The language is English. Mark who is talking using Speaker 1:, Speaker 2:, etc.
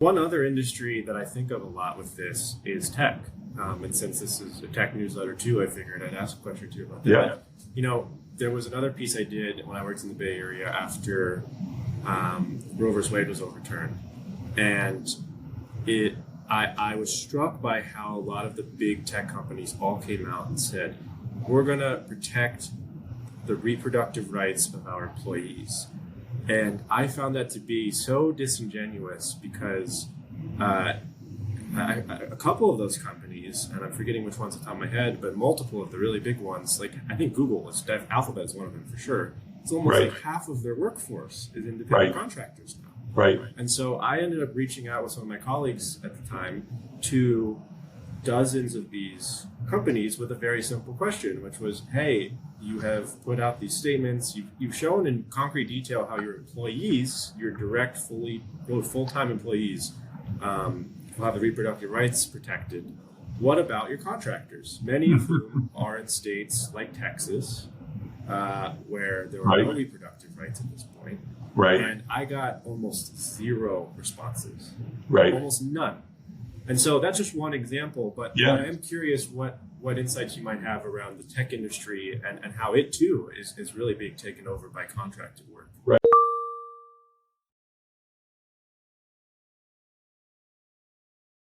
Speaker 1: One other industry that I think of a lot with this is tech. And since this is a tech newsletter too, I figured I'd ask a question or two about that.
Speaker 2: Yeah.
Speaker 1: You know, there was another piece I did when I worked in the Bay Area after Roe vs. Wade was overturned. And I was struck by how a lot of the big tech companies all came out and said, we're going to protect the reproductive rights of our employees. And I found that to be so disingenuous because a couple of those companies, and I'm forgetting which ones off the top of my head, but multiple of the really big ones, like I think Google, Alphabet is one of them for sure. It's almost like half of their workforce is independent contractors now.
Speaker 2: Right.
Speaker 1: And so I ended up reaching out with some of my colleagues at the time to dozens of these companies with a very simple question, which was, hey, you have put out these statements, you've shown in concrete detail how your employees, your direct, full-time employees, will have the reproductive rights protected. What about your contractors? Many of whom are in states like Texas, where there are no reproductive rights at this point.
Speaker 2: Right.
Speaker 1: And I got almost zero responses.
Speaker 2: Right.
Speaker 1: Almost none. And so that's just one example, but I am curious what insights you might have around the tech industry and how it too is really being taken over by contracted work.
Speaker 2: Right.